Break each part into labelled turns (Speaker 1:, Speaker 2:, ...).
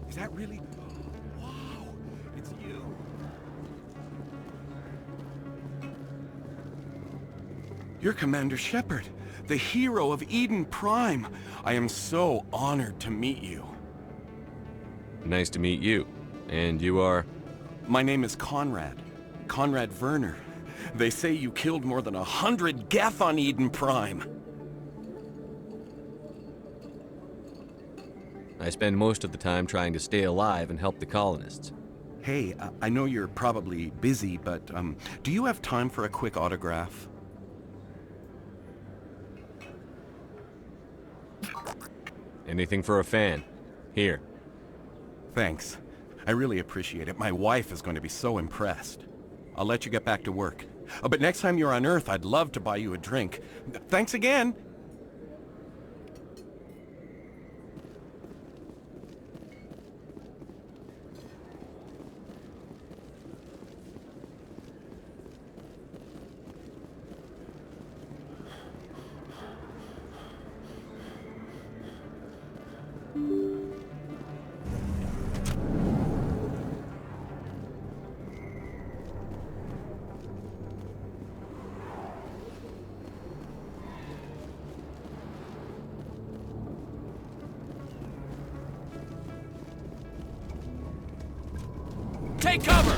Speaker 1: Is that really? Wow, it's you. You're Commander Shepard, the hero of Eden Prime. I am so honored to meet you.
Speaker 2: Nice to meet you. And you are?
Speaker 1: My name is Conrad. Conrad Werner. They say you killed more than 100 Geth on Eden Prime.
Speaker 2: I spend most of the time trying to stay alive and help the colonists.
Speaker 1: Hey, I know you're probably busy, but do you have time for a quick autograph?
Speaker 2: Anything for a fan. Here.
Speaker 1: Thanks. I really appreciate it. My wife is going to be so impressed. I'll let you get back to work. But next time you're on Earth, I'd love to buy you a drink. Thanks again!
Speaker 3: Take cover!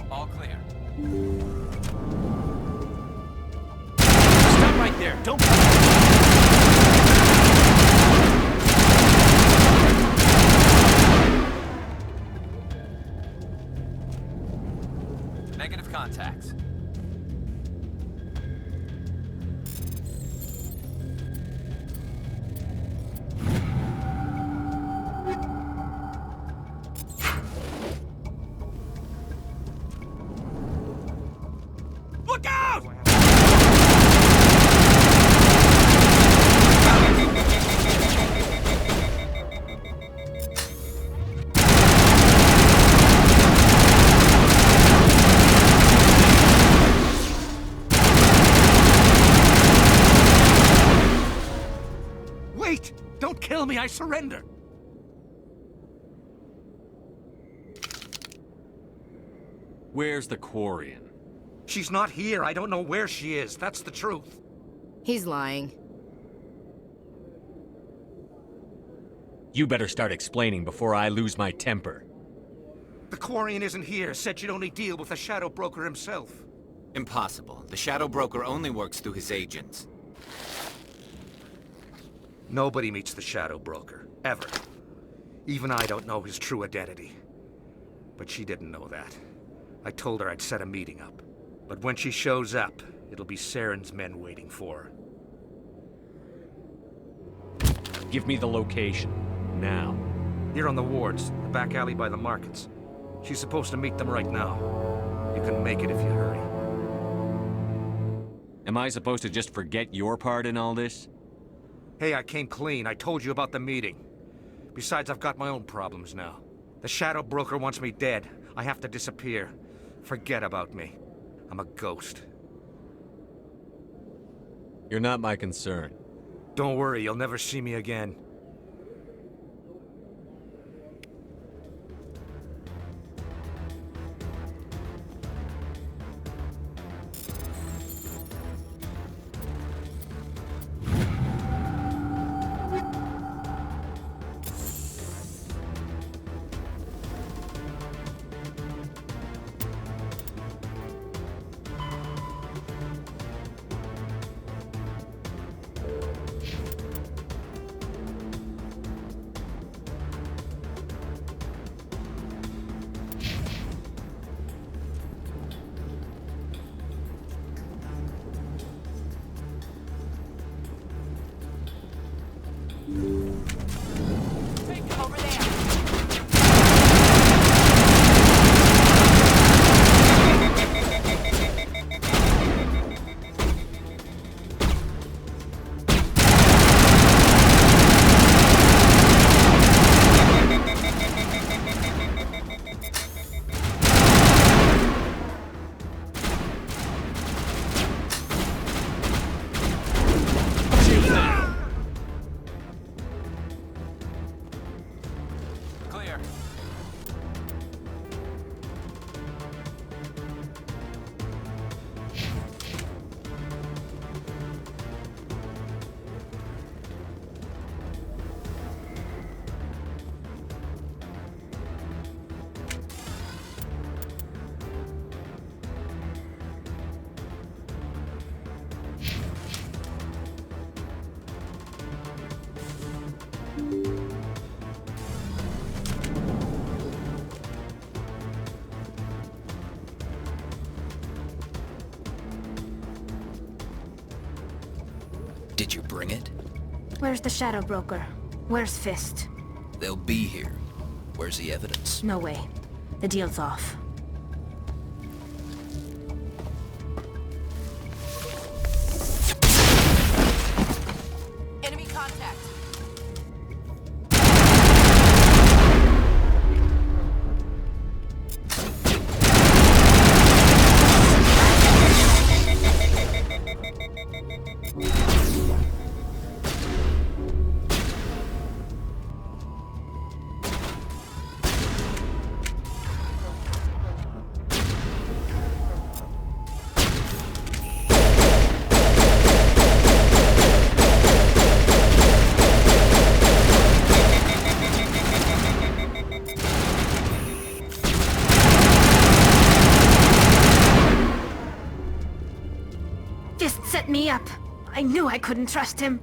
Speaker 3: All clear. Stop right there. Don't... Negative contacts. Look out!
Speaker 4: Wait! Don't kill me, I surrender!
Speaker 2: Where's the Quarian?
Speaker 4: She's not here. I don't know where she is. That's the truth.
Speaker 5: He's lying.
Speaker 2: You better start explaining before I lose my temper.
Speaker 4: The Quarian isn't here. Said she'd only deal with the Shadow Broker himself.
Speaker 3: Impossible. The Shadow Broker only works through his agents.
Speaker 4: Nobody meets the Shadow Broker. Ever. Even I don't know his true identity. But she didn't know that. I told her I'd set a meeting up. But when she shows up, it'll be Saren's men waiting for her.
Speaker 2: Give me the location. Now.
Speaker 4: Here on the wards, the back alley by the markets. She's supposed to meet them right now. You can make it if you hurry.
Speaker 2: Am I supposed to just forget your part in all this?
Speaker 4: Hey, I came clean. I told you about the meeting. Besides, I've got my own problems now. The Shadow Broker wants me dead. I have to disappear. Forget about me. I'm a ghost.
Speaker 2: You're not my concern.
Speaker 4: Don't worry, you'll never see me again.
Speaker 5: Over there. Clear.
Speaker 6: Did you bring it?
Speaker 7: Where's the Shadow Broker? Where's Fist?
Speaker 6: They'll be here. Where's the evidence?
Speaker 7: No way. The deal's off.
Speaker 5: Enemy contact.
Speaker 7: Fist set me up. I knew I couldn't trust him.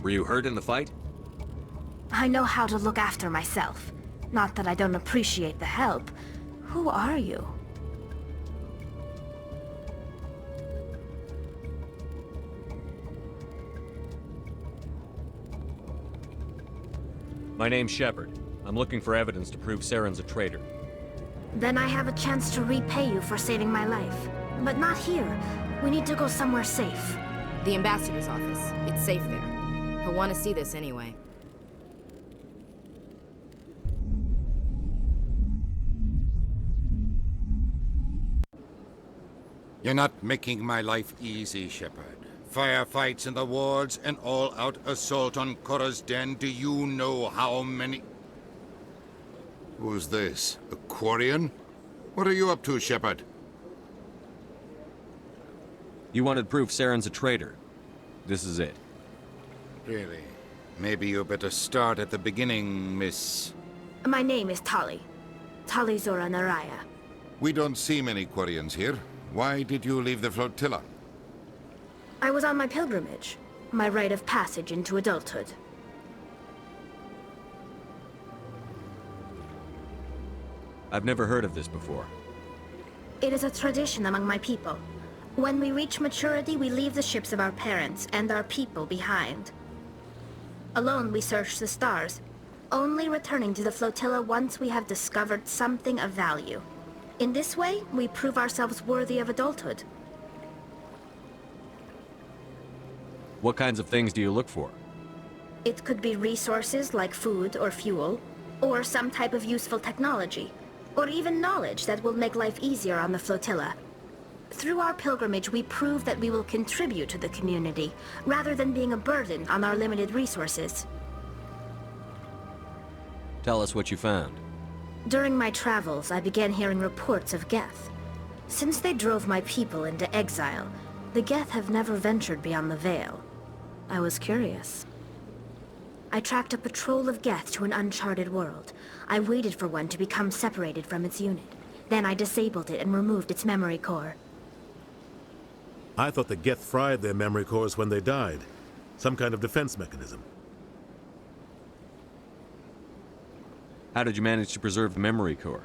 Speaker 2: Were you hurt in the fight?
Speaker 7: I know how to look after myself. Not that I don't appreciate the help. Who are you?
Speaker 2: My name's Shepard. I'm looking for evidence to prove Saren's a traitor.
Speaker 7: Then I have a chance to repay you for saving my life. But not here. We need to go somewhere safe.
Speaker 8: The ambassador's office. It's safe there. He'll want to see this anyway.
Speaker 9: You're not making my life easy, Shepard. Firefights in the wards, an all-out assault on Korra's den. Do you know how many...
Speaker 10: Who's this? A Quarian? What are you up to, Shepard?
Speaker 2: You wanted proof Saren's a traitor. This is it.
Speaker 9: Really? Maybe you better start at the beginning, Miss...
Speaker 7: My name is Tali. Tali Zora Naraya.
Speaker 10: We don't see many Quarians here. Why did you leave the flotilla?
Speaker 7: I was on my pilgrimage. My rite of passage into adulthood.
Speaker 2: I've never heard of this before.
Speaker 7: It is a tradition among my people. When we reach maturity, we leave the ships of our parents and our people behind. Alone, we search the stars, only returning to the flotilla once we have discovered something of value. In this way, we prove ourselves worthy of adulthood.
Speaker 2: What kinds of things do you look for?
Speaker 7: It could be resources like food or fuel, or some type of useful technology, or even knowledge that will make life easier on the flotilla. Through our pilgrimage, we prove that we will contribute to the community, rather than being a burden on our limited resources.
Speaker 2: Tell us what you found.
Speaker 7: During my travels, I began hearing reports of Geth. Since they drove my people into exile, the Geth have never ventured beyond the Veil. I was curious. I tracked a patrol of Geth to an uncharted world. I waited for one to become separated from its unit. Then I disabled it and removed its memory core.
Speaker 11: I thought the Geth fried their memory cores when they died. Some kind of defense mechanism.
Speaker 2: How did you manage to preserve the memory core?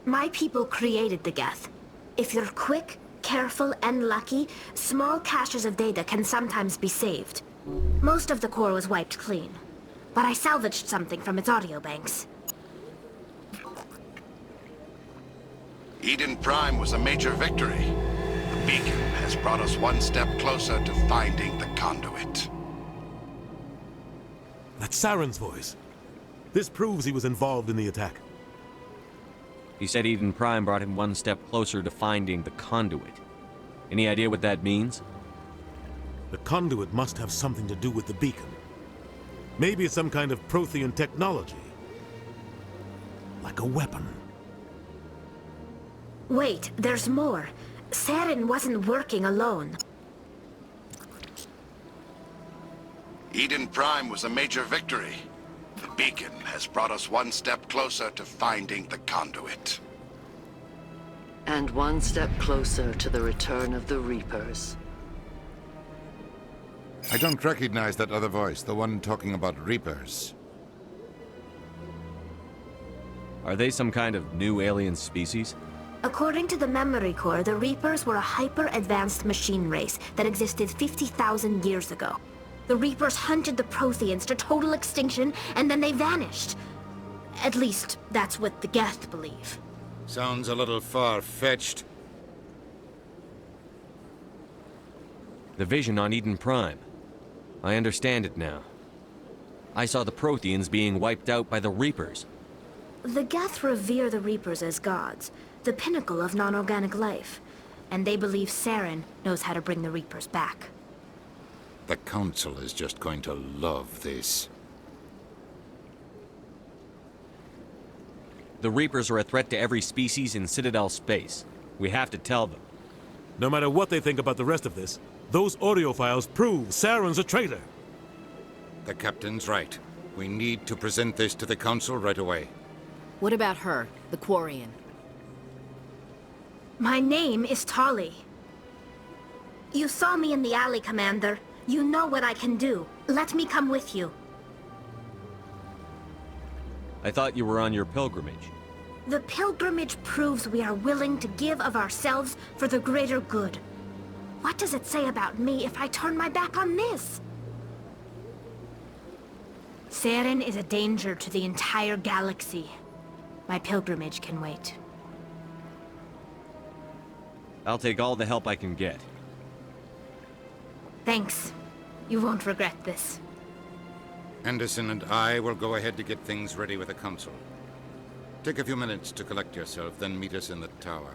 Speaker 7: My people created the Geth. If you're quick, careful, and lucky, small caches of data can sometimes be saved. Most of the core was wiped clean, but I salvaged something from its audio banks.
Speaker 10: Eden Prime was a major victory. The beacon has brought us one step closer to finding the conduit.
Speaker 11: That's Saren's voice. This proves he was involved in the attack.
Speaker 2: He said Eden Prime brought him one step closer to finding the conduit. Any idea what that means?
Speaker 11: The conduit must have something to do with the beacon. Maybe it's some kind of Prothean technology. Like a weapon.
Speaker 7: Wait, there's more. Saren wasn't working alone.
Speaker 10: Eden Prime was a major victory. The beacon has brought us one step closer to finding the conduit.
Speaker 12: And one step closer to the return of the Reapers.
Speaker 10: I don't recognize that other voice, the one talking about Reapers.
Speaker 2: Are they some kind of new alien species?
Speaker 7: According to the memory core, the Reapers were a hyper-advanced machine race that existed 50,000 years ago. The Reapers hunted the Protheans to total extinction, and then they vanished. At least, that's what the Geth believe.
Speaker 9: Sounds a little far-fetched.
Speaker 2: The vision on Eden Prime. I understand it now. I saw the Protheans being wiped out by the Reapers.
Speaker 7: The Geth revere the Reapers as gods, the pinnacle of non-organic life. And they believe Saren knows how to bring the Reapers back.
Speaker 9: The Council is just going to love this.
Speaker 2: The Reapers are a threat to every species in Citadel space. We have to tell them.
Speaker 11: No matter what they think about the rest of this, those audio files prove Saren's a traitor.
Speaker 9: The Captain's right. We need to present this to the Council right away.
Speaker 8: What about her, the Quarian?
Speaker 7: My name is Tali. You saw me in the alley, Commander. You know what I can do. Let me come with you.
Speaker 2: I thought you were on your pilgrimage.
Speaker 7: The pilgrimage proves we are willing to give of ourselves for the greater good. What does it say about me if I turn my back on this? Saren is a danger to the entire galaxy. My pilgrimage can wait.
Speaker 2: I'll take all the help I can get.
Speaker 7: Thanks. You won't regret this.
Speaker 9: Anderson and I will go ahead to get things ready with the Council. Take a few minutes to collect yourself, then meet us in the tower.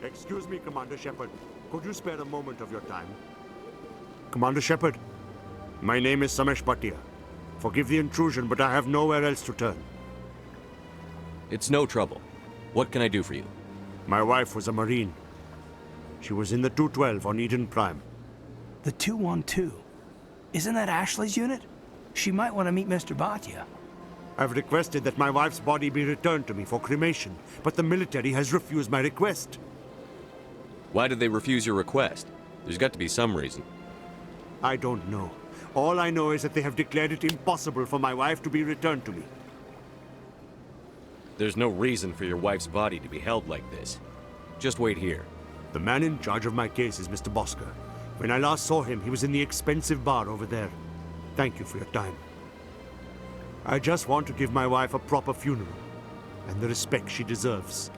Speaker 13: Excuse me, Commander Shepard. Could you spare a moment of your time? Commander Shepard, my name is Samesh Bhatia. Forgive the intrusion, but I have nowhere else to turn.
Speaker 2: It's no trouble. What can I do for you?
Speaker 13: My wife was a Marine. She was in the 212 on Eden Prime.
Speaker 14: The 212? Isn't that Ashley's unit? She might want to meet Mr. Bhatia.
Speaker 13: I've requested that my wife's body be returned to me for cremation, but the military has refused my request.
Speaker 2: Why did they refuse your request? There's got to be some reason.
Speaker 13: I don't know. All I know is that they have declared it impossible for my wife to be returned to me.
Speaker 2: There's no reason for your wife's body to be held like this. Just wait here.
Speaker 13: The man in charge of my case is Mr. Bosker. When I last saw him, he was in the expensive bar over there. Thank you for your time. I just want to give my wife a proper funeral, and the respect she deserves.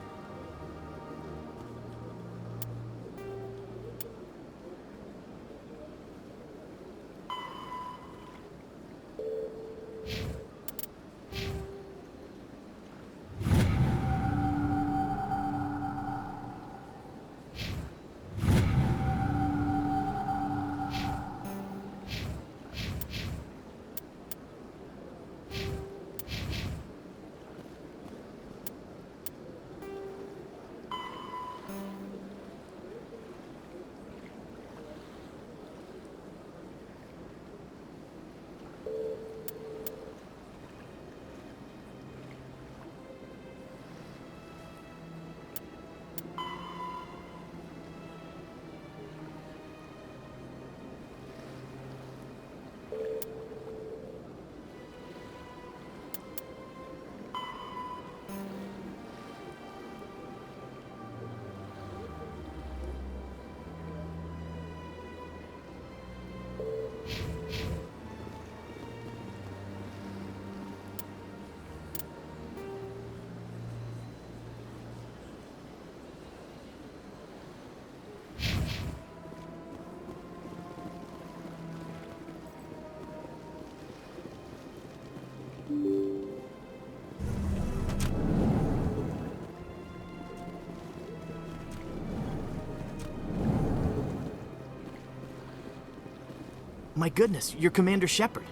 Speaker 15: My goodness, you're Commander Shepard.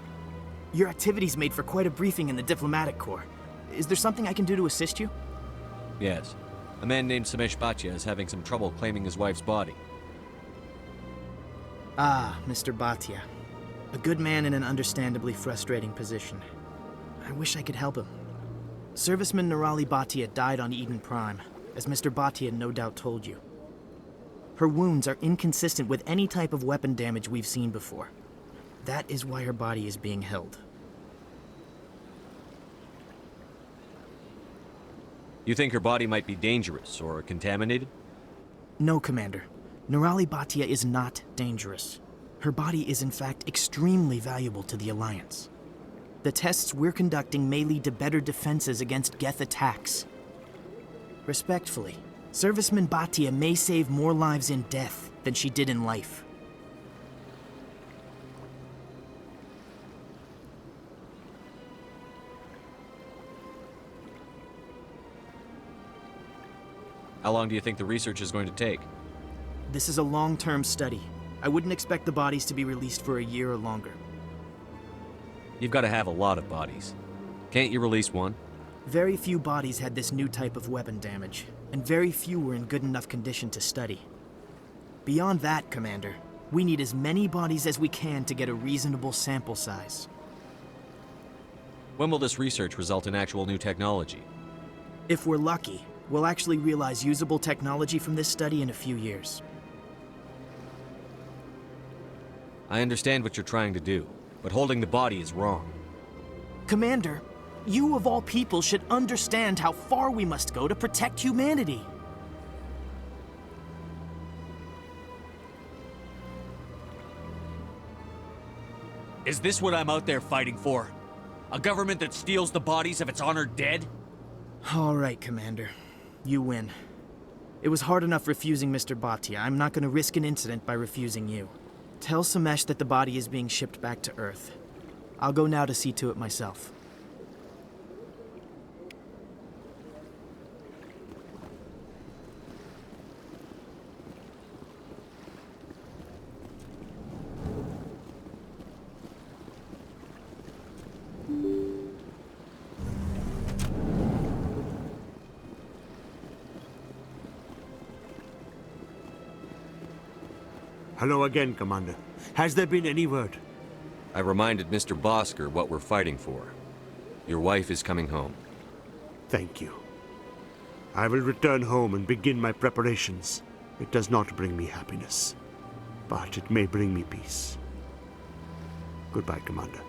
Speaker 15: Your activities made for quite a briefing in the Diplomatic Corps. Is there something I can do to assist you?
Speaker 2: Yes. A man named Samesh Bhatia is having some trouble claiming his wife's body.
Speaker 15: Ah, Mr. Bhatia. A good man in an understandably frustrating position. I wish I could help him. Serviceman Nirali Bhatia died on Eden Prime, as Mr. Bhatia no doubt told you. Her wounds are inconsistent with any type of weapon damage we've seen before. That is why her body is being held.
Speaker 2: You think her body might be dangerous or contaminated?
Speaker 15: No, Commander. Nirali Bhatia is not dangerous. Her body is in fact extremely valuable to the Alliance. The tests we're conducting may lead to better defenses against Geth attacks. Respectfully, Serviceman Bhatia may save more lives in death than she did in life.
Speaker 2: How long do you think the research is going to take?
Speaker 15: This is a long-term study. I wouldn't expect the bodies to be released for a year or longer.
Speaker 2: You've got to have a lot of bodies. Can't you release one?
Speaker 15: Very few bodies had this new type of weapon damage, and very few were in good enough condition to study. Beyond that, Commander, we need as many bodies as we can to get a reasonable sample size.
Speaker 2: When will this research result in actual new technology?
Speaker 15: If we're lucky, we'll actually realize usable technology from this study in a few years.
Speaker 2: I understand what you're trying to do, but holding the body is wrong.
Speaker 15: Commander, you of all people should understand how far we must go to protect humanity.
Speaker 2: Is this what I'm out there fighting for? A government that steals the bodies of its honored dead?
Speaker 15: All right, Commander. You win. It was hard enough refusing Mr. Bhatia. I'm not going to risk an incident by refusing you. Tell Samesh that the body is being shipped back to Earth. I'll go now to see to it myself.
Speaker 13: Hello again, Commander. Has there been any word?
Speaker 2: I reminded Mr. Bosker what we're fighting for. Your wife is coming home.
Speaker 13: Thank you. I will return home and begin my preparations. It does not bring me happiness, but it may bring me peace. Goodbye, Commander.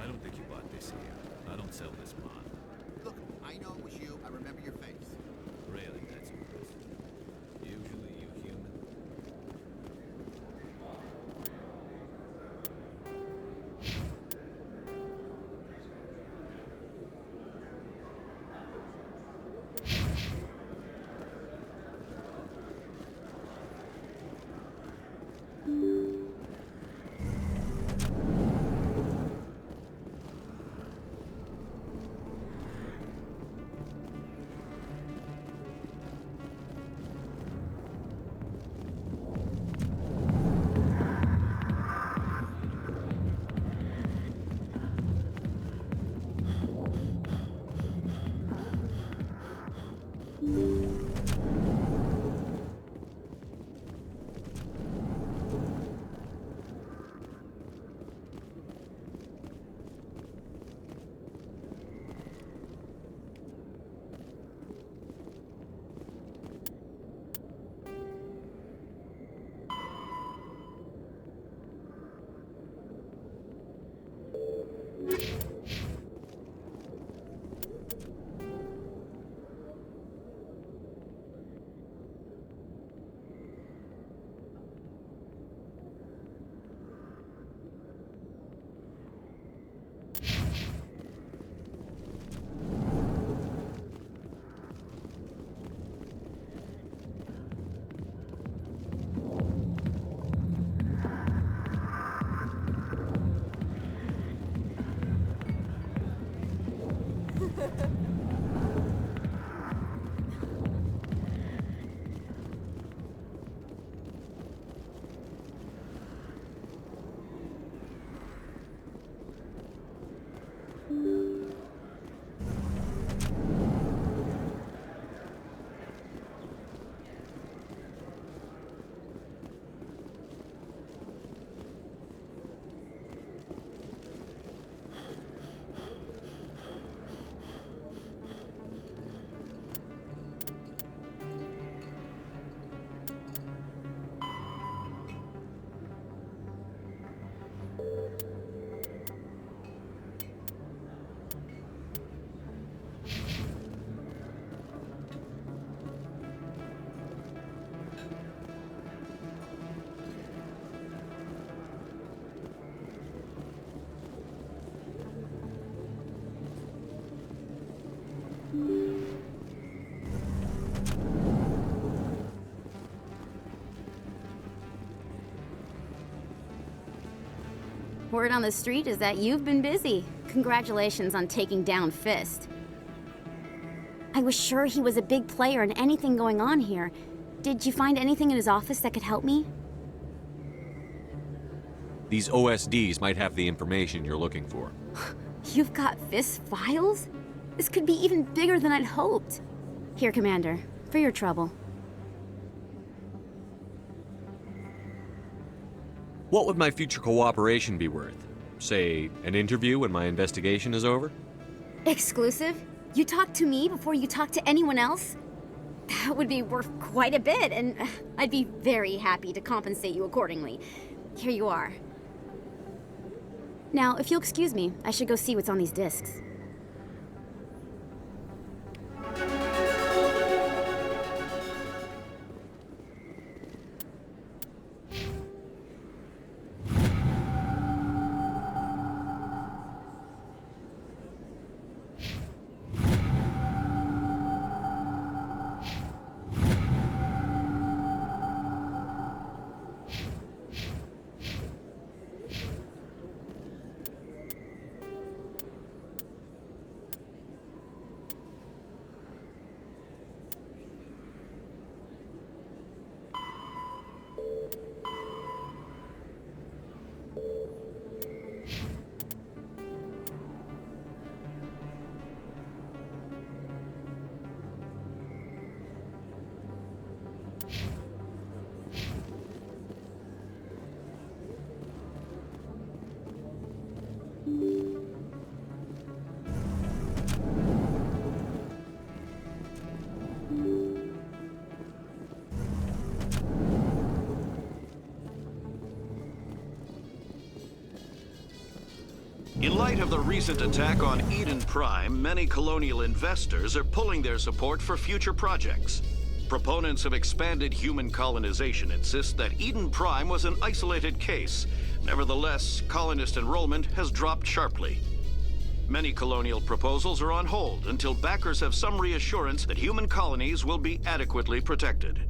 Speaker 16: I don't think you bought this here. I don't sell this mod.
Speaker 17: Look, I know it was you. I remember your face.
Speaker 16: Really, that's impressive. Usually you human.
Speaker 18: Word on the street is that you've been busy. Congratulations on taking down Fist. I was sure he was a big player in anything going on here. Did you find anything in his office that could help me?
Speaker 2: These OSDs might have the information you're looking for.
Speaker 18: You've got Fist's files? This could be even bigger than I'd hoped. Here, Commander, for your trouble.
Speaker 2: What would my future cooperation be worth? Say, an interview when my investigation is over?
Speaker 18: Exclusive? You talk to me before you talk to anyone else? That would be worth quite a bit, and I'd be very happy to compensate you accordingly. Here you are. Now, if you'll excuse me, I should go see what's on these discs.
Speaker 19: In light of the recent attack on Eden Prime, many colonial investors are pulling their support for future projects. Proponents of expanded human colonization insist that Eden Prime was an isolated case. Nevertheless, colonist enrollment has dropped sharply. Many colonial proposals are on hold until backers have some reassurance that human colonies will be adequately protected.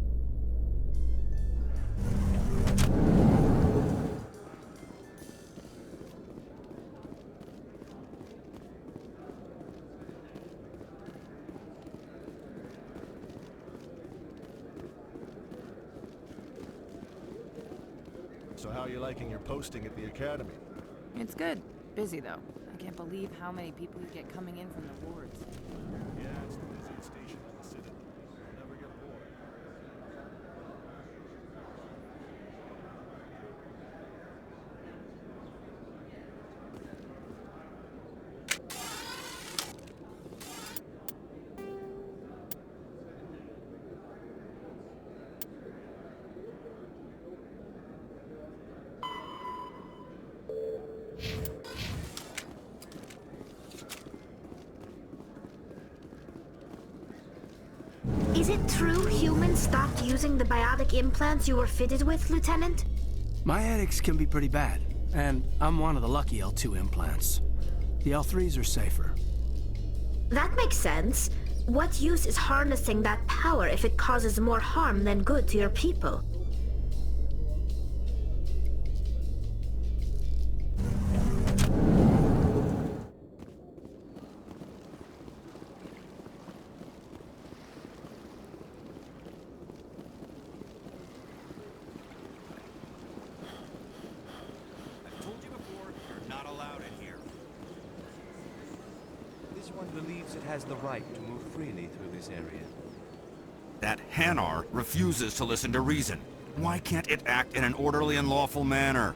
Speaker 20: So how are you liking your posting at the academy?
Speaker 8: It's good. Busy, though. I can't believe how many people you get coming in from the wards.
Speaker 20: Yeah, it's the busiest station in the city. You'll never get bored.
Speaker 7: Is it true humans stopped using the biotic implants you were fitted with, Lieutenant?
Speaker 14: My addicts can be pretty bad, and I'm one of the lucky L2 implants. The L3s are safer.
Speaker 7: That makes sense. What use is harnessing that power if it causes more harm than good to your people?
Speaker 21: Believes it has the right to move freely through this area.
Speaker 22: That Hanar refuses to listen to reason. Why can't it act in an orderly and lawful manner?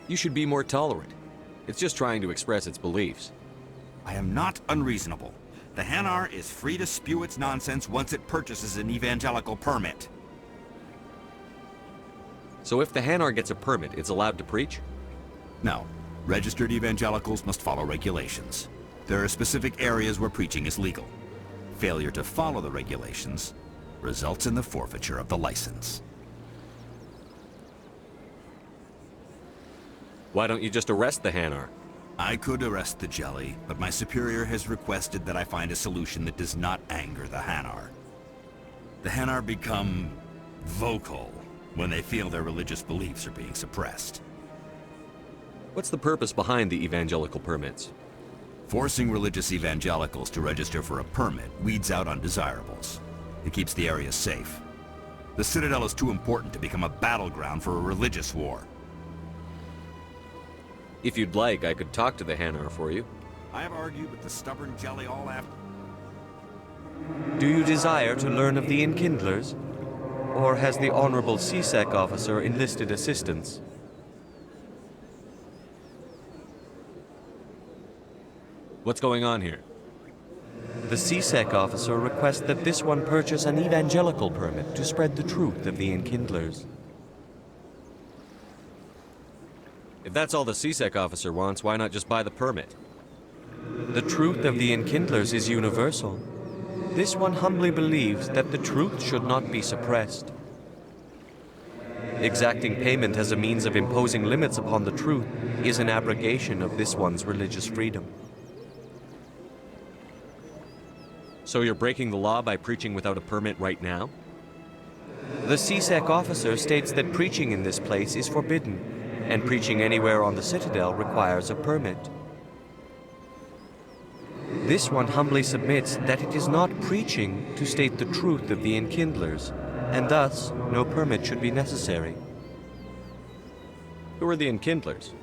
Speaker 2: You should be more tolerant. It's just trying to express its beliefs.
Speaker 22: I am not unreasonable. The Hanar is free to spew its nonsense once it purchases an evangelical permit.
Speaker 2: So if the Hanar gets a permit, it's allowed to preach?
Speaker 22: No. Registered evangelicals must follow regulations. There are specific areas where preaching is legal. Failure to follow the regulations results in the forfeiture of the license.
Speaker 2: Why don't you just arrest the Hanar?
Speaker 22: I could arrest the jelly, but my superior has requested that I find a solution that does not anger the Hanar. The Hanar become vocal when they feel their religious beliefs are being suppressed.
Speaker 2: What's the purpose behind the evangelical permits?
Speaker 22: Forcing religious evangelicals to register for a permit weeds out undesirables. It keeps the area safe. The Citadel is too important to become a battleground for a religious war.
Speaker 2: If you'd like, I could talk to the Hanar for you.
Speaker 22: I have argued with the stubborn jelly all after.
Speaker 2: Do you desire to learn of the Enkindlers? Or has the Honorable CSEC officer enlisted assistance? What's going on here? The CSEC officer requests that this one purchase an evangelical permit to spread the truth of the Enkindlers. If that's all the CSEC officer wants, why not just buy the permit? The truth of the Enkindlers is universal. This one humbly believes that the truth should not be suppressed. Exacting payment as a means of imposing limits upon the truth is an abrogation of this one's religious freedom. So you're breaking the law by preaching without a permit right now? The CSEC officer states that preaching in this place is forbidden, and preaching anywhere on the Citadel requires a permit. This one humbly submits that it is not preaching to state the truth of the Enkindlers, and thus no permit should be necessary. Who are the Enkindlers?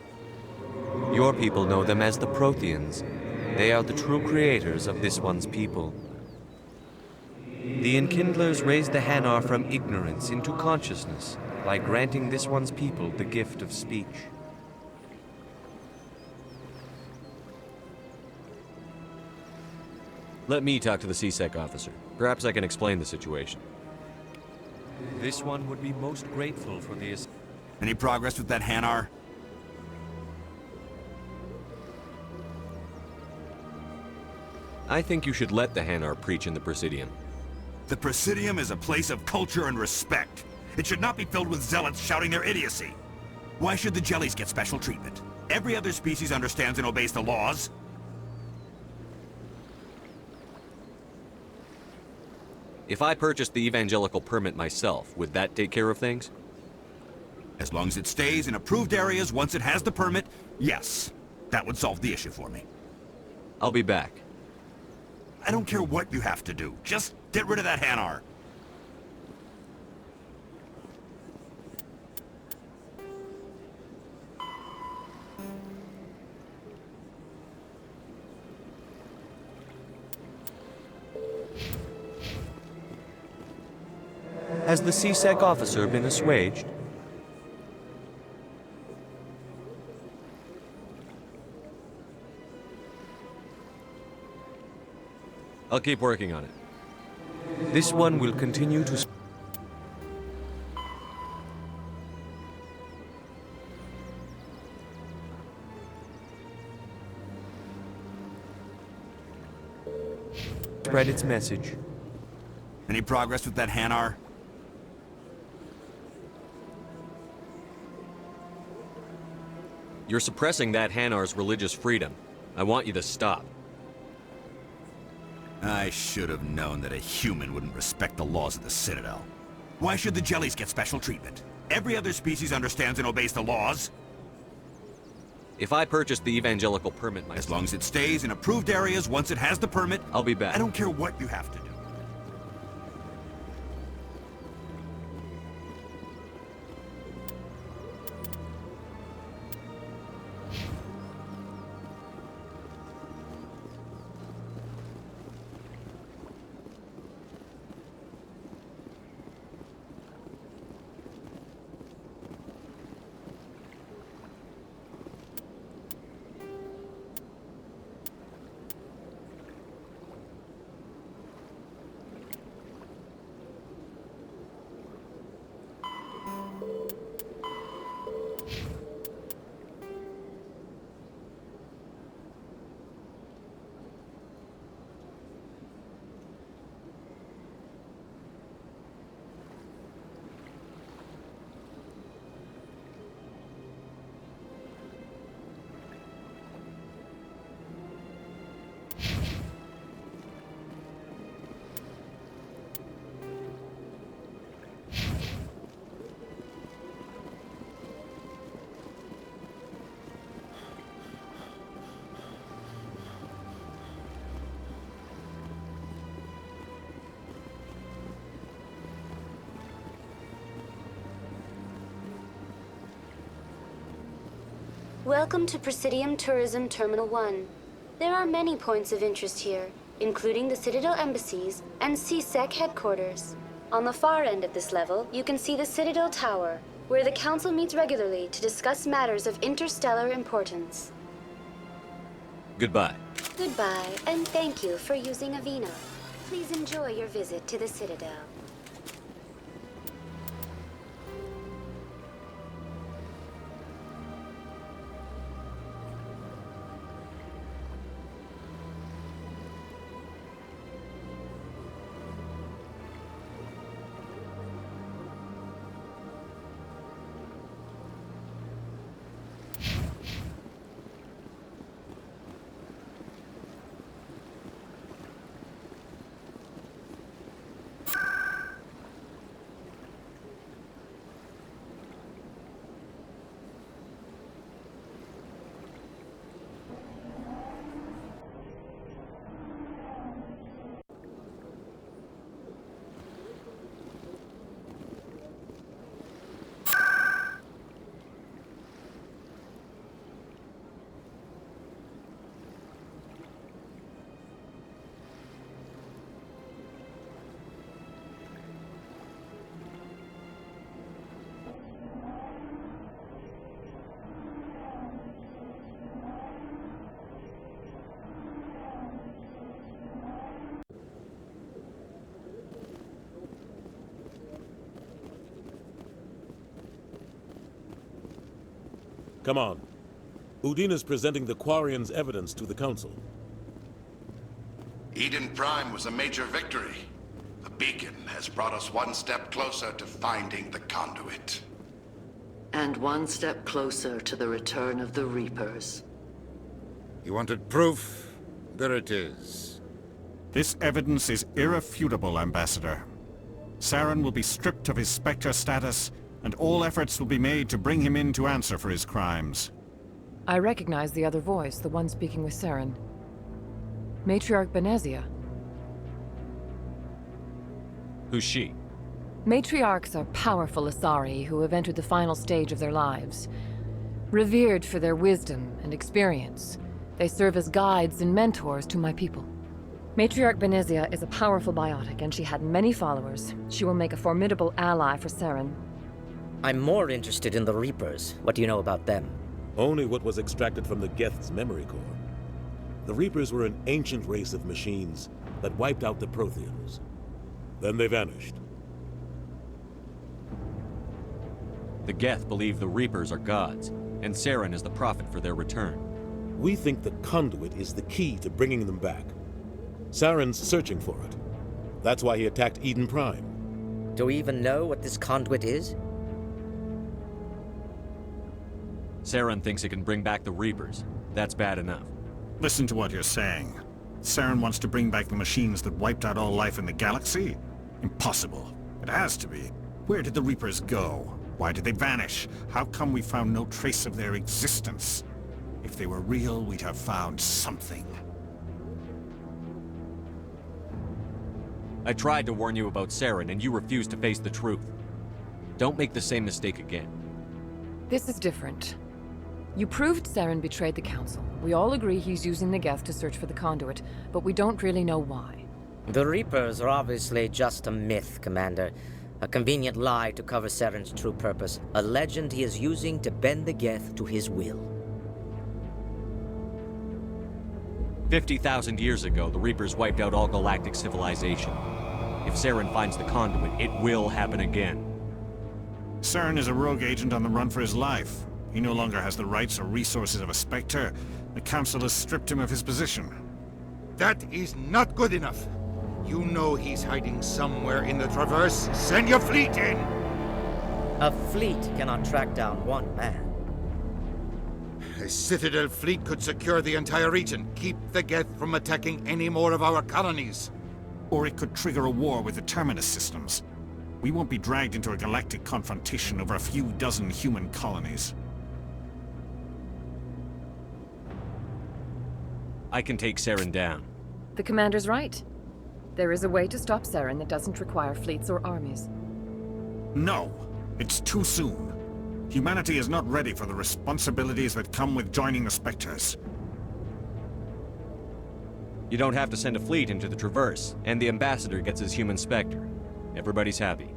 Speaker 2: Your people know them as the Protheans. They are the true creators of this one's people. The Enkindlers raised the Hanar from ignorance into consciousness by granting this one's people the gift of speech. Let me talk to the CSEC officer. Perhaps I can explain the situation. This one would be most grateful for the...
Speaker 22: Any progress with that Hanar?
Speaker 2: I think you should let the Hanar preach in the Presidium.
Speaker 22: The Presidium is a place of culture and respect. It should not be filled with zealots shouting their idiocy. Why should the jellies get special treatment? Every other species understands and obeys the laws.
Speaker 2: If I purchased the evangelical permit myself, would that take care of things?
Speaker 22: As long as it stays in approved areas once it has the permit, yes. That would solve the issue for me.
Speaker 2: I'll be back.
Speaker 22: I don't care what you have to do. Just get rid of that Hanar.
Speaker 2: Has the CSEC officer been assuaged? I'll keep working on it. This one will continue to... spread its message.
Speaker 22: Any progress with that Hanar?
Speaker 2: You're suppressing that Hanar's religious freedom. I want you to stop.
Speaker 22: I should have known that a human wouldn't respect the laws of the Citadel. Why should the jellies get special treatment? Every other species understands and obeys the laws.
Speaker 2: If I purchased the evangelical permit myself...
Speaker 22: As long as it stays in approved areas once it has the permit...
Speaker 2: I'll be back.
Speaker 22: I don't care what you have to do.
Speaker 1: Welcome to Presidium Tourism Terminal 1. There are many points of interest here, including the Citadel embassies and CSEC headquarters. On the far end of this level, you can see the Citadel Tower, where the Council meets regularly to discuss matters of interstellar importance.
Speaker 2: Goodbye.
Speaker 1: Goodbye, and thank you for using Avina. Please enjoy your visit to the Citadel.
Speaker 11: Come on. Udina's presenting the Quarians' evidence to the Council.
Speaker 10: Eden Prime was a major victory. The beacon has brought us one step closer to finding the conduit.
Speaker 12: And one step closer to the return of the Reapers.
Speaker 9: You wanted proof? There it is.
Speaker 3: This evidence is irrefutable, Ambassador. Saren will be stripped of his Spectre status, and all efforts will be made to bring him in to answer for his crimes.
Speaker 8: I recognize the other voice, the one speaking with Saren. Matriarch Benezia.
Speaker 2: Who's she?
Speaker 8: Matriarchs are powerful Asari who have entered the final stage of their lives. Revered for their wisdom and experience, they serve as guides and mentors to my people. Matriarch Benezia is a powerful biotic, and she had many followers. She will make a formidable ally for Saren.
Speaker 23: I'm more interested in the Reapers. What do you know about them?
Speaker 11: Only what was extracted from the Geth's memory core. The Reapers were an ancient race of machines that wiped out the Protheans. Then they vanished.
Speaker 2: The Geth believe the Reapers are gods, and Saren is the prophet for their return.
Speaker 11: We think the conduit is the key to bringing them back. Saren's searching for it. That's why he attacked Eden Prime.
Speaker 23: Do we even know what this conduit is?
Speaker 2: Saren thinks it can bring back the Reapers. That's bad enough.
Speaker 3: Listen to what you're saying. Saren wants to bring back the machines that wiped out all life in the galaxy? Impossible. It has to be. Where did the Reapers go? Why did they vanish? How come we found no trace of their existence? If they were real, we'd have found something.
Speaker 2: I tried to warn you about Saren, and you refused to face the truth. Don't make the same mistake again.
Speaker 8: This is different. You proved Saren betrayed the Council. We all agree he's using the Geth to search for the conduit, but we don't really know why.
Speaker 23: The Reapers are obviously just a myth, Commander. A convenient lie to cover Saren's true purpose. A legend he is using to bend the Geth to his will.
Speaker 2: 50,000 years ago, the Reapers wiped out all galactic civilization. If Saren finds the conduit, it will happen again.
Speaker 3: Saren is a rogue agent on the run for his life. He no longer has the rights or resources of a Spectre. The Council has stripped him of his position.
Speaker 9: That is not good enough. You know he's hiding somewhere in the Traverse. Send your fleet in!
Speaker 23: A fleet cannot track down one man.
Speaker 9: A Citadel fleet could secure the entire region, keep the Geth from attacking any more of our colonies.
Speaker 3: Or it could trigger a war with the Terminus systems. We won't be dragged into a galactic confrontation over a few dozen human colonies.
Speaker 2: I can take Saren down.
Speaker 8: The Commander's right. There is a way to stop Saren that doesn't require fleets or armies.
Speaker 3: No! It's too soon. Humanity is not ready for the responsibilities that come with joining the Spectres.
Speaker 2: You don't have to send a fleet into the Traverse, and the Ambassador gets his human Spectre. Everybody's happy.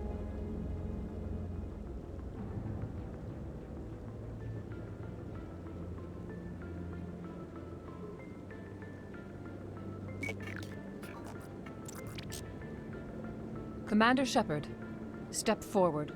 Speaker 8: Commander Shepard, step forward.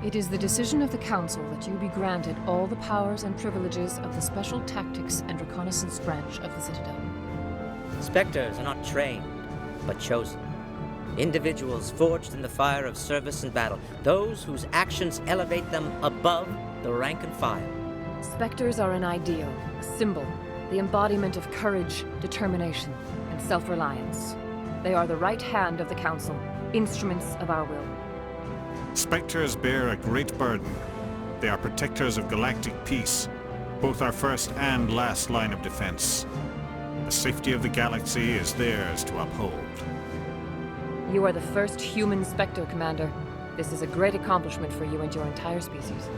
Speaker 8: It is the decision of the Council that you be granted all the powers and privileges of the Special Tactics and Reconnaissance Branch of the Citadel.
Speaker 23: Spectres are not trained, but chosen. Individuals forged in the fire of service and battle, those whose actions elevate them above the rank and file.
Speaker 8: Spectres are an ideal, a symbol, the embodiment of courage, determination, and self-reliance. They are the right hand of the Council, instruments of our will.
Speaker 3: Spectres bear a great burden. They are protectors of galactic peace, both our first and last line of defense. The safety of the galaxy is theirs to uphold.
Speaker 8: You are the first human Spectre, Commander. This is a great accomplishment for you and your entire species.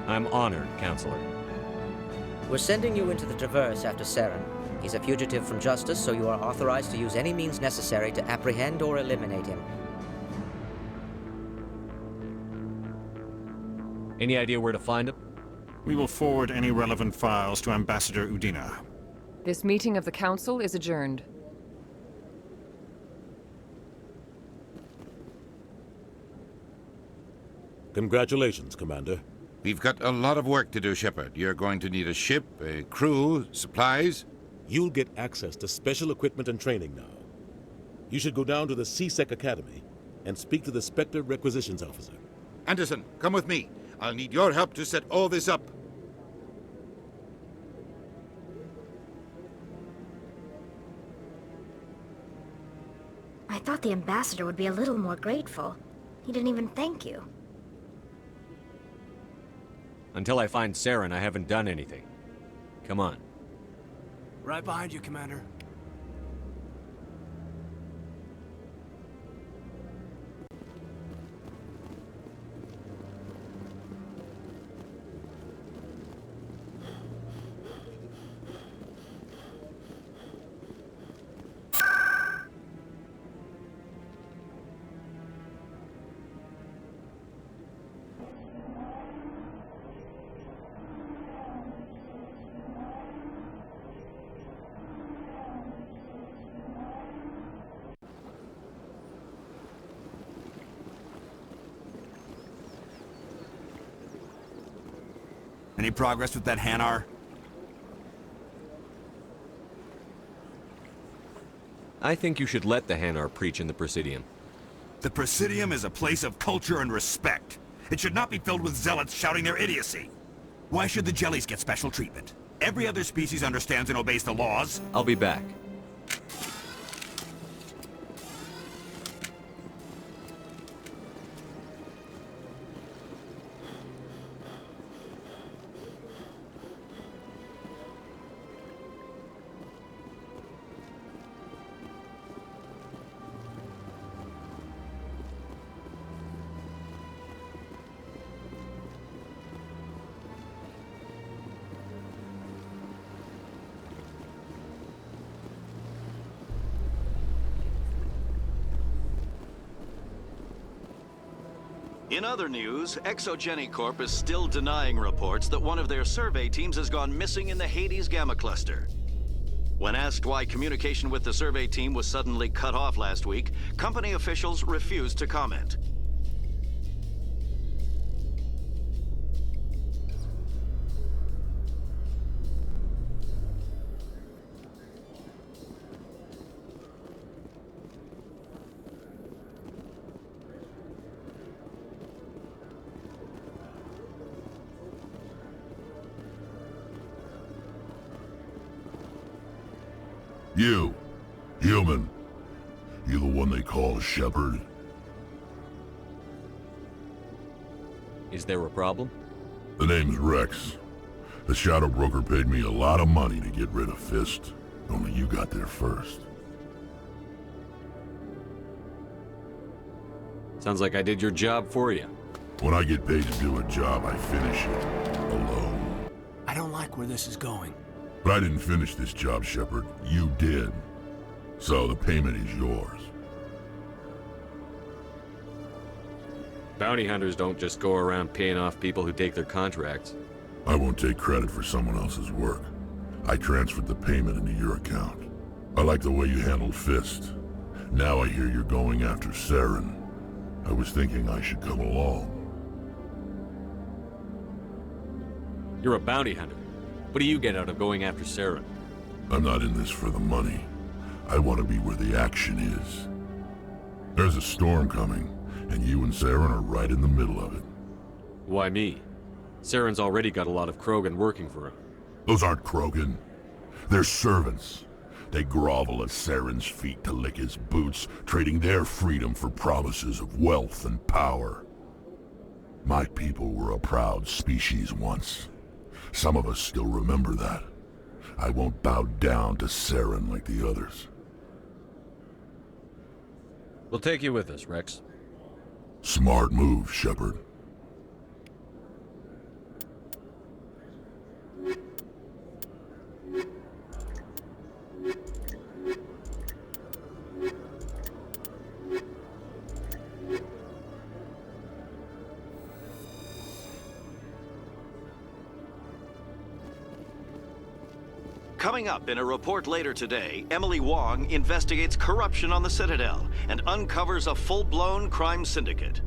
Speaker 2: I'm honored, Counselor.
Speaker 23: We're sending you into the Traverse after Saren. He's a fugitive from justice, so you are authorized to use any means necessary to apprehend or eliminate him.
Speaker 2: Any idea where to find him?
Speaker 3: We will forward any relevant files to Ambassador Udina.
Speaker 8: This meeting of the Council is adjourned.
Speaker 11: Congratulations, Commander.
Speaker 9: We've got a lot of work to do, Shepard. You're going to need a ship, a crew, supplies.
Speaker 11: You'll get access to special equipment and training now. You should go down to the CSEC Academy and speak to the Spectre Requisitions Officer.
Speaker 9: Anderson, come with me. I'll need your help to set all this up.
Speaker 7: I thought the ambassador would be a little more grateful. He didn't even thank you.
Speaker 2: Until I find Saren, I haven't done anything. Come on.
Speaker 14: Right behind you, Commander.
Speaker 22: Any progress with that Hanar?
Speaker 2: I think you should let the Hanar preach in the Presidium.
Speaker 22: The Presidium is a place of culture and respect. It should not be filled with zealots shouting their idiocy. Why should the Jellies get special treatment? Every other species understands and obeys the laws.
Speaker 2: I'll be back.
Speaker 19: In other news, Exogeny Corp is still denying reports that one of their survey teams has gone missing in the Hades Gamma Cluster. When asked why communication with the survey team was suddenly cut off last week, company officials refused to comment.
Speaker 4: You. Human. You the one they call Shepard?
Speaker 2: Is there a problem?
Speaker 4: The name's Rex. The Shadow Broker paid me a lot of money to get rid of Fist. Only you got there first.
Speaker 2: Sounds like I did your job for you.
Speaker 4: When I get paid to do a job, I finish it. Alone.
Speaker 14: I don't like where this is going.
Speaker 4: But I didn't finish this job, Shepard. You did. So the payment is yours.
Speaker 2: Bounty hunters don't just go around paying off people who take their contracts.
Speaker 4: I won't take credit for someone else's work. I transferred the payment into your account. I like the way you handled Fist. Now I hear you're going after Saren. I was thinking I should come along.
Speaker 2: You're a bounty hunter. What do you get out of going after Saren?
Speaker 4: I'm not in this for the money. I want to be where the action is. There's a storm coming, and you and Saren are right in the middle of it.
Speaker 2: Why me? Saren's already got a lot of Krogan working for him.
Speaker 4: Those aren't Krogan. They're servants. They grovel at Saren's feet to lick his boots, trading their freedom for promises of wealth and power. My people were a proud species once. Some of us still remember that. I won't bow down to Saren like the others.
Speaker 2: We'll take you with us, Rex.
Speaker 4: Smart move, Shepard.
Speaker 19: Coming up in a report later today, Emily Wong investigates corruption on the Citadel and uncovers a full-blown crime syndicate.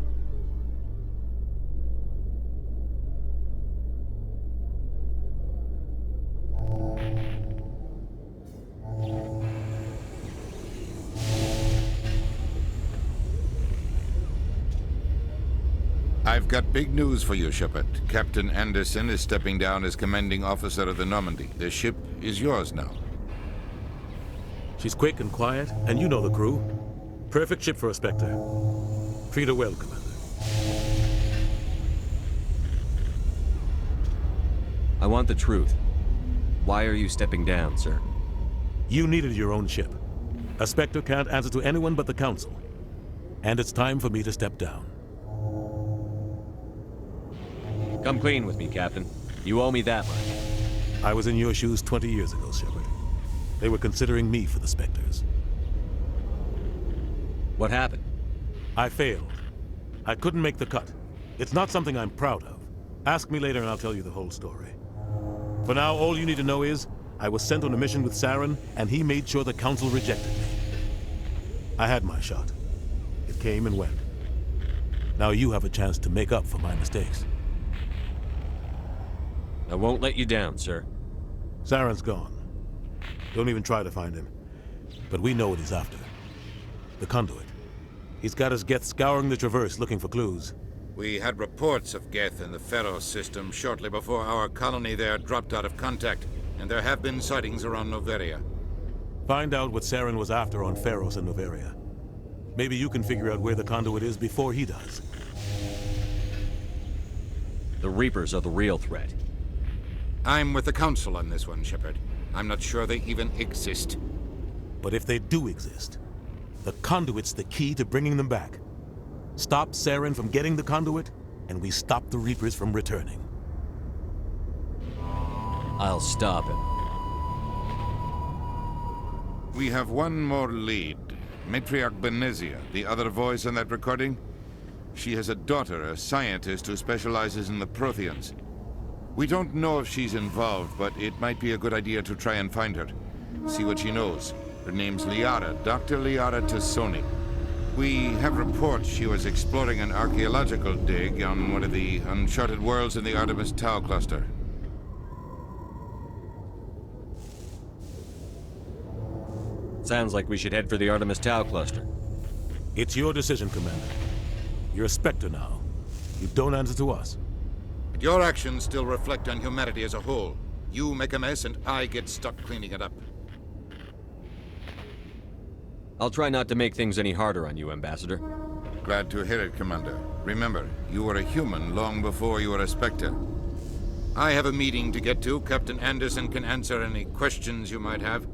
Speaker 9: I've got big news for you, Shepard. Captain Anderson is stepping down as commanding officer of the Normandy. The ship is yours now.
Speaker 11: She's quick and quiet, and you know the crew. Perfect ship for a Spectre. Treat her well, Commander.
Speaker 2: I want the truth. Why are you stepping down, sir?
Speaker 11: You needed your own ship. A Spectre can't answer to anyone but the Council. And it's time for me to step down.
Speaker 2: Come clean with me, Captain. You owe me that much.
Speaker 11: I was in your shoes 20 years ago, Shepard. They were considering me for the Spectres.
Speaker 2: What happened?
Speaker 11: I failed. I couldn't make the cut. It's not something I'm proud of. Ask me later and I'll tell you the whole story. For now, all you need to know is, I was sent on a mission with Saren, and he made sure the Council rejected me. I had my shot. It came and went. Now you have a chance to make up for my mistakes.
Speaker 2: I won't let you down, sir.
Speaker 11: Saren's gone. Don't even try to find him. But we know what he's after. The conduit. He's got his Geth scouring the Traverse looking for clues.
Speaker 9: We had reports of Geth in the Pharaoh system shortly before our colony there dropped out of contact, and there have been sightings around Noveria.
Speaker 11: Find out what Saren was after on Pharos and Noveria. Maybe you can figure out where the conduit is before he does.
Speaker 2: The Reapers are the real threat.
Speaker 9: I'm with the Council on this one, Shepard. I'm not sure they even exist.
Speaker 11: But if they do exist, the conduit's the key to bringing them back. Stop Saren from getting the conduit, and we stop the Reapers from returning.
Speaker 2: I'll stop him.
Speaker 9: We have one more lead. Matriarch Benezia, the other voice in that recording. She has a daughter, a scientist who specializes in the Protheans. We don't know if she's involved, but it might be a good idea to try and find her. See what she knows. Her name's Liara, Dr. Liara Tassoni. We have reports she was exploring an archaeological dig on one of the uncharted worlds in the Artemis Tau cluster.
Speaker 2: Sounds like we should head for the Artemis Tau cluster.
Speaker 11: It's your decision, Commander. You're a Spectre now. You don't answer to us.
Speaker 9: But your actions still reflect on humanity as a whole. You make a mess and I get stuck cleaning it up.
Speaker 2: I'll try not to make things any harder on you, Ambassador.
Speaker 9: Glad to hear it, Commander. Remember, you were a human long before you were a Spectre. I have a meeting to get to. Captain Anderson can answer any questions you might have.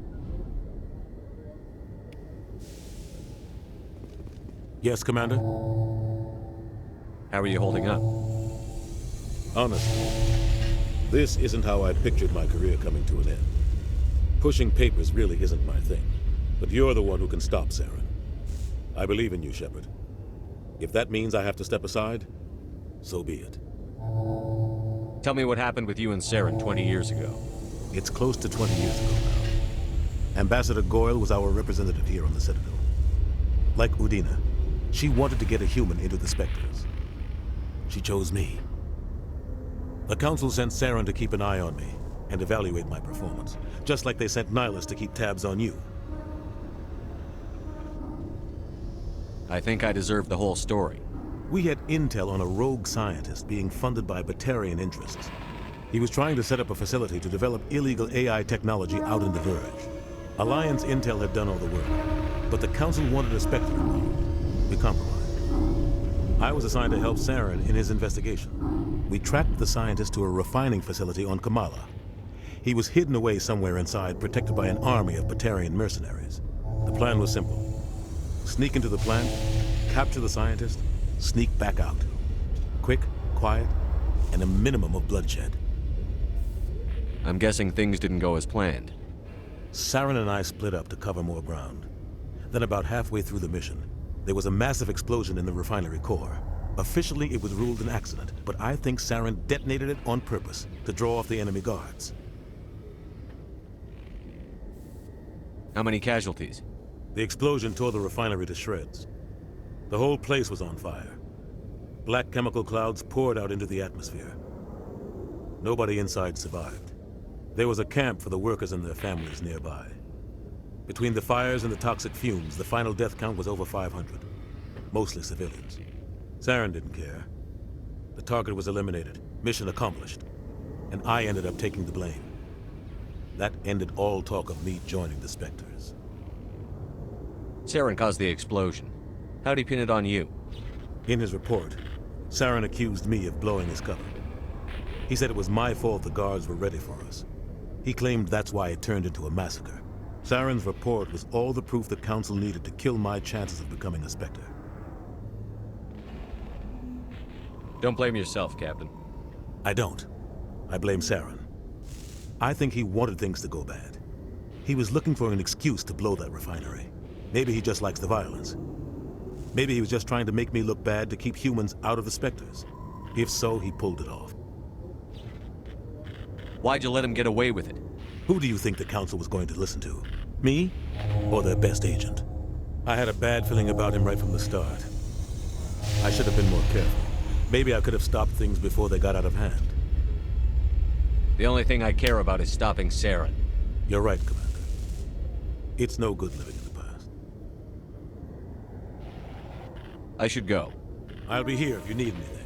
Speaker 11: Yes, Commander?
Speaker 2: How are you holding up?
Speaker 11: Honestly, this isn't how I pictured my career coming to an end. Pushing papers really isn't my thing, but you're the one who can stop Saren. I believe in you, Shepard. If that means I have to step aside, so be it.
Speaker 2: Tell me what happened with you and Saren 20 years ago.
Speaker 11: It's close to 20 years ago now. Ambassador Goyle was our representative here on the Citadel. Like Udina, she wanted to get a human into the Spectres. She chose me. The Council sent Saren to keep an eye on me and evaluate my performance, just like they sent Nihilus to keep tabs on you.
Speaker 2: I think I deserve the whole story.
Speaker 11: We had intel on a rogue scientist being funded by Batarian interests. He was trying to set up a facility to develop illegal AI technology out in the Verge. Alliance intel had done all the work, but the Council wanted a Spectre involved. We compromised. I was assigned to help Saren in his investigation. We tracked the scientist to a refining facility on Kamala. He was hidden away somewhere inside, protected by an army of Batarian mercenaries. The plan was simple. Sneak into the plant, capture the scientist, sneak back out. Quick, quiet, and a minimum of bloodshed.
Speaker 2: I'm guessing things didn't go as planned.
Speaker 11: Saren and I split up to cover more ground. Then about halfway through the mission, there was a massive explosion in the refinery core. Officially, it was ruled an accident, but I think Saren detonated it on purpose to draw off the enemy guards.
Speaker 2: How many casualties?
Speaker 11: The explosion tore the refinery to shreds. The whole place was on fire. Black chemical clouds poured out into the atmosphere. Nobody inside survived. There was a camp for the workers and their families nearby. Between the fires and the toxic fumes, the final death count was over 500. Mostly civilians. Saren didn't care. The target was eliminated, mission accomplished, and I ended up taking the blame. That ended all talk of me joining the Spectres.
Speaker 2: Saren caused the explosion. How'd he pin it on you?
Speaker 11: In his report, Saren accused me of blowing his cover. He said it was my fault the guards were ready for us. He claimed that's why it turned into a massacre. Saren's report was all the proof the Council needed to kill my chances of becoming a Spectre.
Speaker 2: Don't blame yourself, Captain.
Speaker 11: I don't. I blame Saren. I think he wanted things to go bad. He was looking for an excuse to blow that refinery. Maybe he just likes the violence. Maybe he was just trying to make me look bad to keep humans out of the Spectres. If so, he pulled it off.
Speaker 2: Why'd you let him get away with it?
Speaker 11: Who do you think the Council was going to listen to? Me? Or their best agent? I had a bad feeling about him right from the start. I should have been more careful. Maybe I could have stopped things before they got out of hand.
Speaker 2: The only thing I care about is stopping Saren.
Speaker 11: You're right, Commander. It's no good living in the past.
Speaker 2: I should go.
Speaker 11: I'll be here if you need anything.